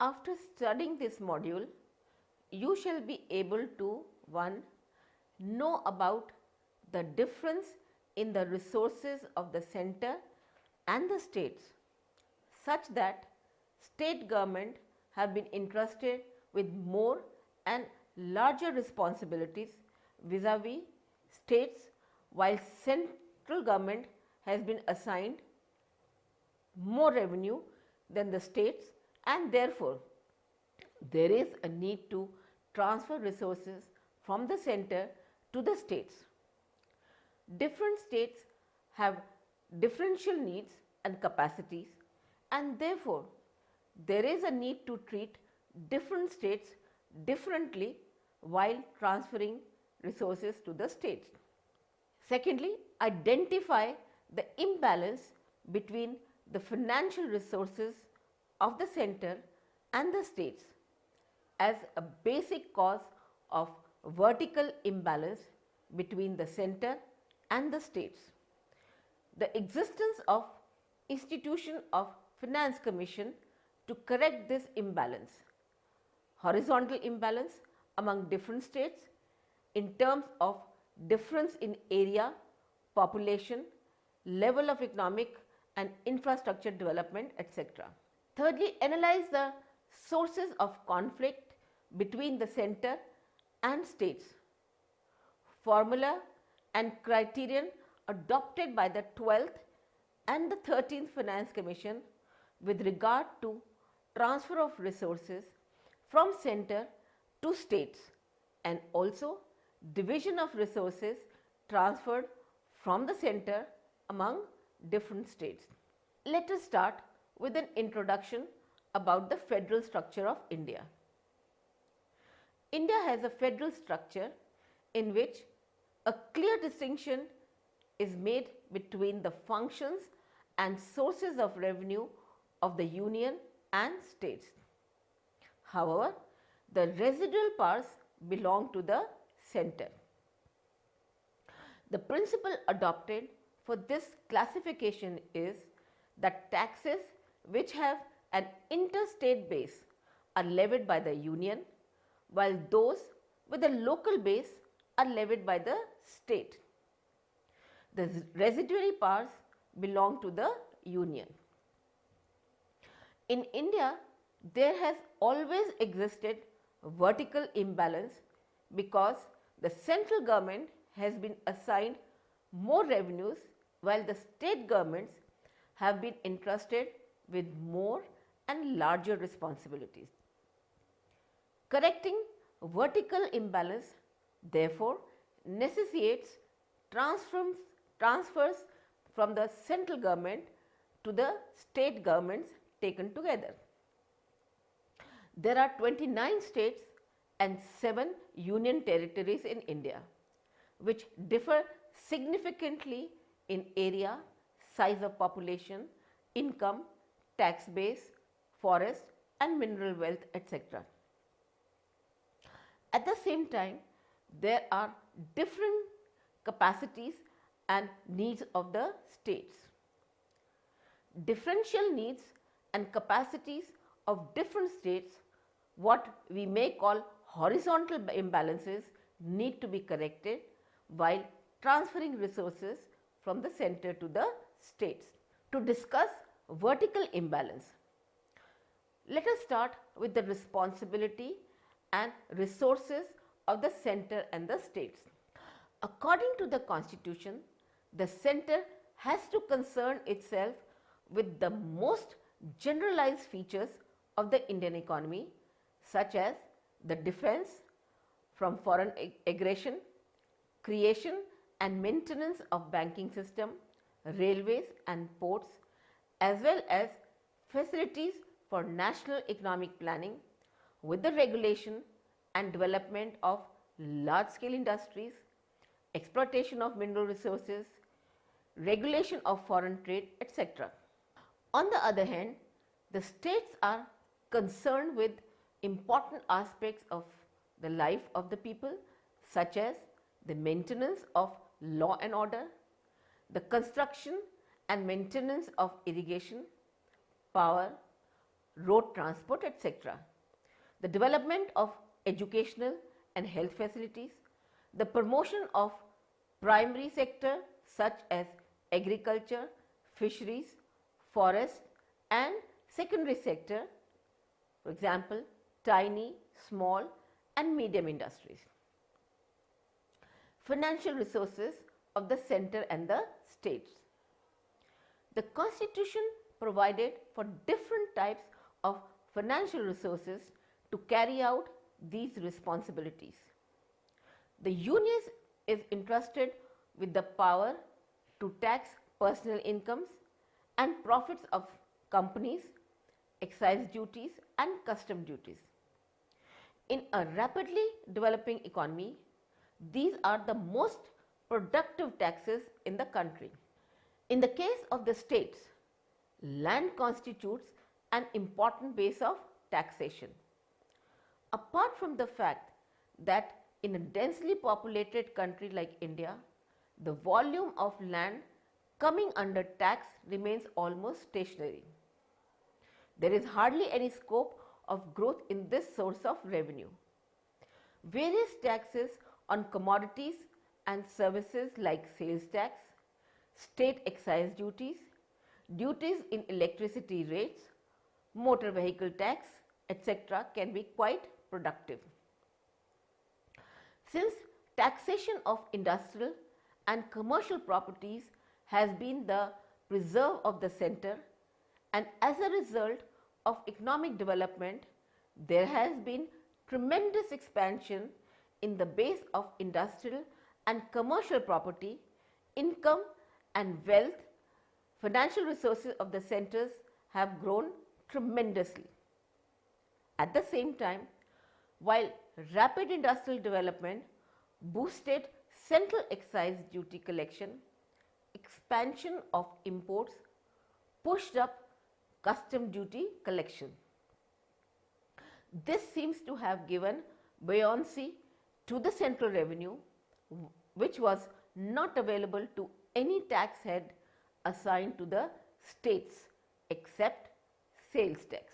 After studying this module, you shall be able to 1. Know about the difference in the resources of the center and the states, such that state government have been entrusted with more and larger responsibilities vis-a-vis states, while central government has been assigned more revenue than the states, and therefore there is a need to transfer resources from the center to the states. Different states have differential needs and capacities, and therefore there is a need to treat different states differently while transferring resources to the states. Secondly, identify the imbalance between the financial resources of the center and the states as a basic cause of vertical imbalance between the center and the states. The existence of institution of finance commission to correct this imbalance, horizontal imbalance among different states in terms of difference in area, population, level of economic and infrastructure development, etc. Thirdly, analyze the sources of conflict between the center and states. Formula and criterion adopted by the 12th and the 13th Finance Commission with regard to transfer of resources from center to states, and also division of resources transferred from the center among different states. Let us start with an introduction about the federal structure of India. India has a federal structure in which a clear distinction is made between the functions and sources of revenue of the union and states. However, the residual parts belong to the center. The principle adopted for this classification is that taxes which have an interstate base are levied by the union, while those with a local base are levied by the state. The residuary parts belong to the union. In India, there has always existed vertical imbalance because the central government has been assigned more revenues while the state governments have been entrusted with more and larger responsibilities. Correcting vertical imbalance therefore necessitates transfers from the central government to the state governments taken together. There are 29 states and 7 union territories in India, which differ significantly in area, size of population, income, tax base, forest and mineral wealth, etc. At the same time, there are different capacities and needs of the states. Differential needs and capacities of different states, what we may call horizontal imbalances, need to be corrected while transferring resources from the center to the states. To discuss vertical imbalance, let us start with the responsibility and resources of the center and the states. According to the Constitution, the center has to concern itself with the most generalized features of the Indian economy, such as the defense from foreign aggression, creation and maintenance of banking system, railways and ports, as well as facilities for national economic planning with the regulation and development of large scale industries, exploitation of mineral resources, regulation of foreign trade, etc. On the other hand, the states are concerned with important aspects of the life of the people, such as the maintenance of law and order, the construction and maintenance of irrigation, power, road transport, etc. The development of educational and health facilities, the promotion of primary sector such as agriculture, fisheries, forest, and secondary sector, for example, tiny, small and medium industries. Financial resources of the center and the states. The Constitution provided for different types of financial resources to carry out these responsibilities. The Union is entrusted with the power to tax personal incomes and profits of companies, excise duties and custom duties. In a rapidly developing economy, these are the most productive taxes in the country. In the case of the states, land constitutes an important base of taxation. Apart from the fact that in a densely populated country like India, the volume of land coming under tax remains almost stationary. There is hardly any scope of growth in this source of revenue. Various taxes on commodities and services like sales tax, state excise duties, duties in electricity rates, motor vehicle tax, etc. can be quite productive. Since taxation of industrial and commercial properties has been the preserve of the center, and as a result of economic development, there has been tremendous expansion in the base of industrial and commercial property, income and wealth. Financial resources of the centers have grown tremendously. At the same time, while rapid industrial development boosted central excise duty collection, expansion of imports pushed up custom duty collection. This seems to have given buoyancy to the central revenue, which was not available to any tax head assigned to the states except sales tax.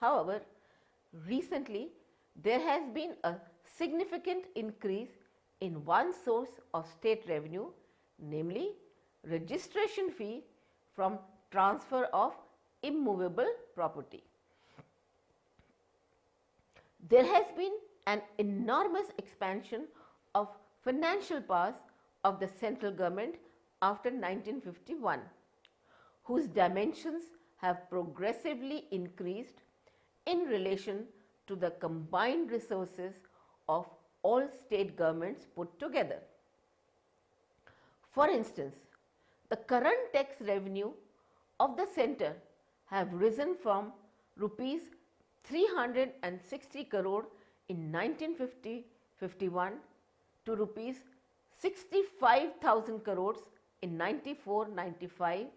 However, recently there has been a significant increase in one source of state revenue, namely registration fee from transfer of immovable property. There has been an enormous expansion of financial powers of the central government after 1951, whose dimensions have progressively increased in relation to the combined resources of all state governments put together. For instance, the current tax revenue of the center have risen from rupees 360 crore in 1950-51 to rupees 65,000 crores in 94-95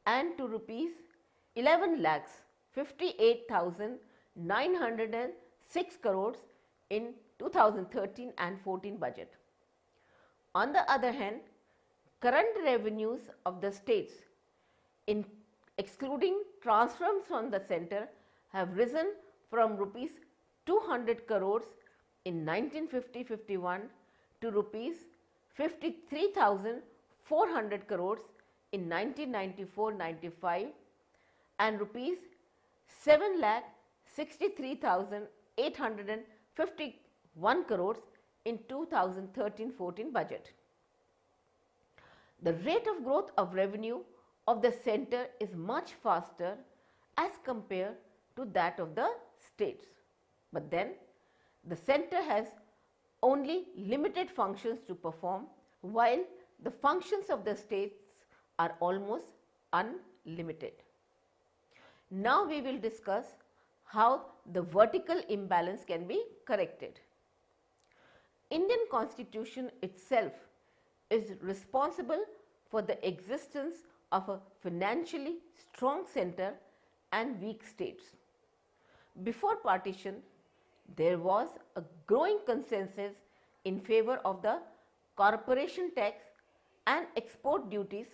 and to rupees 11 lakhs 58,906 crores in 2013 and 14 budget. On the other hand, current revenues of the states, excluding transfers from the center, have risen from rupees 200 crores in 1950-51 to rupees 53,400 crores in 1994-95 and rupees 7,63,851 crores in 2013-14 budget. The rate of growth of revenue of the center is much faster as compared to that of the states. But then the center has only limited functions to perform, while the functions of the states are almost unlimited. Now we will discuss how the vertical imbalance can be corrected. Indian Constitution itself is responsible for the existence of a financially strong center and weak states. Before partition, there was a growing consensus in favor of the corporation tax and export duties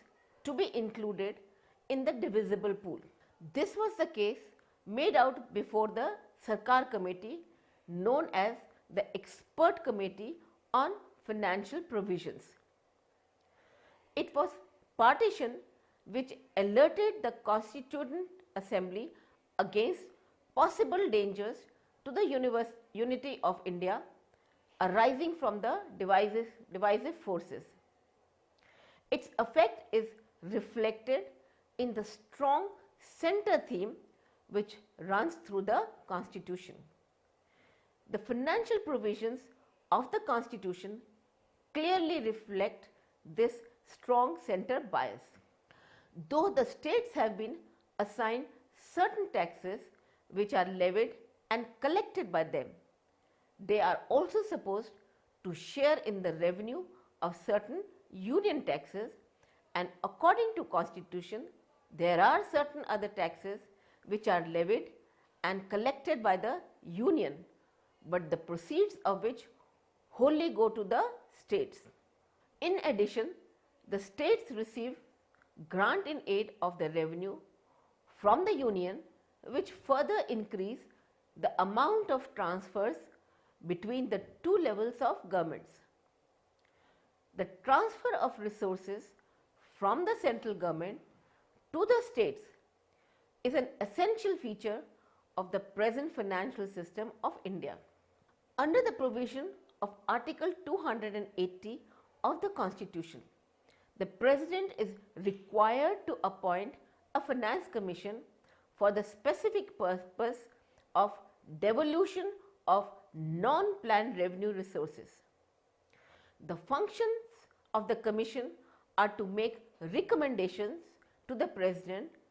to be included in the divisible pool. This was the case made out before the Sarkar Committee known as the Expert Committee on Financial Provisions. It was partition which alerted the Constituent Assembly against possible dangers to the unity of India arising from the divisive forces. Its effect is reflected in the strong center theme which runs through the Constitution. The financial provisions of the Constitution clearly reflect this strong center bias. Though the states have been assigned certain taxes which are levied and collected by them, they are also supposed to share in the revenue of certain union taxes, and according to Constitution, there are certain other taxes which are levied and collected by the union, but the proceeds of which wholly go to the states. In addition, the states receive grant in aid of the revenue from the union, which further increase the amount of transfers between the two levels of governments. The transfer of resources from the central government to the states is an essential feature of the present financial system of India. Under the provision of Article 280 of the Constitution, the President is required to appoint a finance commission for the specific purpose of devolution of non-planned revenue resources. The functions of the commission are to make recommendations to the President